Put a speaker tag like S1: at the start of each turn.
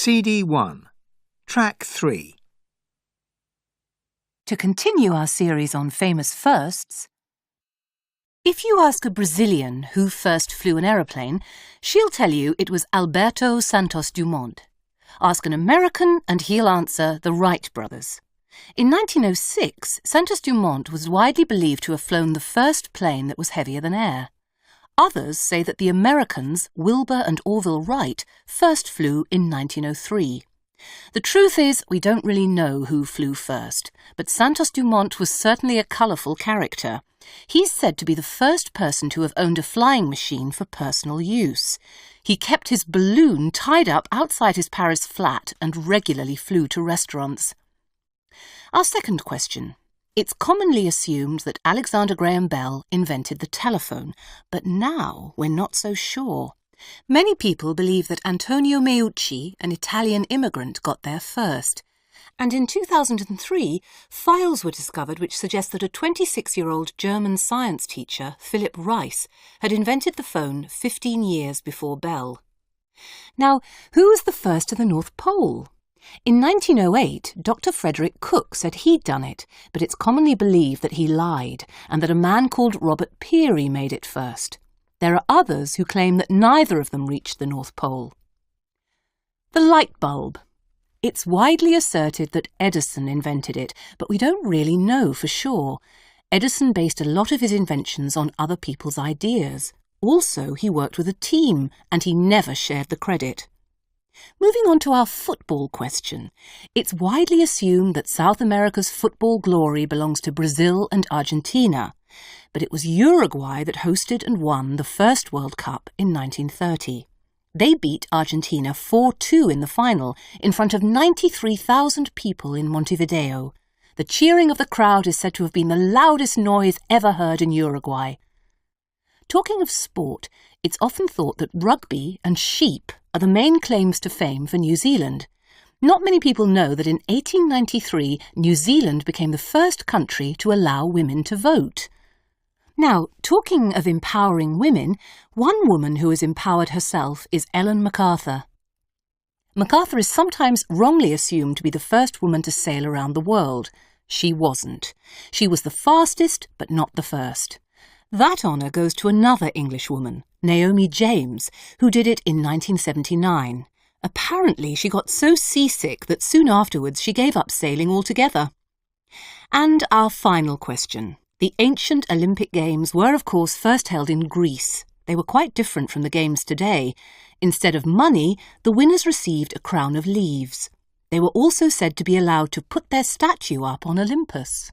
S1: L11cd1, Track 3.
S2: To continue our series on famous firsts, if you ask a Brazilian who first flew an aeroplane, she'll tell you it was Alberto Santos Dumont. Ask an American and he'll answer the Wright brothers. In 1906, Santos Dumont was widely believed to have flown the first plane that was heavier than air. Others say that the Americans, Wilbur and Orville Wright, first flew in 1903. The truth is, we don't really know who flew first, but Santos Dumont was certainly a colourful character. He's said to be the first person to have owned a flying machine for personal use. He kept his balloon tied up outside his Paris flat and regularly flew to restaurants. Our second question. It's commonly assumed that Alexander Graham Bell invented the telephone, but now we're not so sure. Many people believe that Antonio Meucci, an Italian immigrant, got there first. And in 2003, files were discovered which suggest that a 26-year-old German science teacher, Philip Reis, had invented the phone 15 years before Bell. Now, who was the first to the North Pole? In 1908, Dr. Frederick Cook said he'd done it, but it's commonly believed that he lied and that a man called Robert Peary made it first. There are others who claim that neither of them reached the North Pole. The light bulb. It's widely asserted that Edison invented it, but we don't really know for sure. Edison based a lot of his inventions on other people's ideas. Also, he worked with a team, and he never shared the credit. Moving on to our football question. It's widely assumed that South America's football glory belongs to Brazil and Argentina, but it was Uruguay that hosted and won the first World Cup in 1930. They beat Argentina 4-2 in the final in front of 93,000 people in Montevideo. The cheering of the crowd is said to have been the loudest noise ever heard in Uruguay. Talking of sport, it's often thought that rugby and sheep are the main claims to fame for New Zealand. Not many people know that in 1893, New Zealand became the first country to allow women to vote. Now, talking of empowering women, one woman who has empowered herself is Ellen MacArthur. MacArthur is sometimes wrongly assumed to be the first woman to sail around the world. She wasn't. She was the fastest, but not the first. That honour goes to another Englishwoman, Naomi James, who did it in 1979. Apparently she got so seasick that soon afterwards she gave up sailing altogether. And our final question. The ancient Olympic Games were, of course, first held in Greece. They were quite different from the Games today. Instead of money, the winners received a crown of leaves. They were also said to be allowed to put their statue up on Olympus.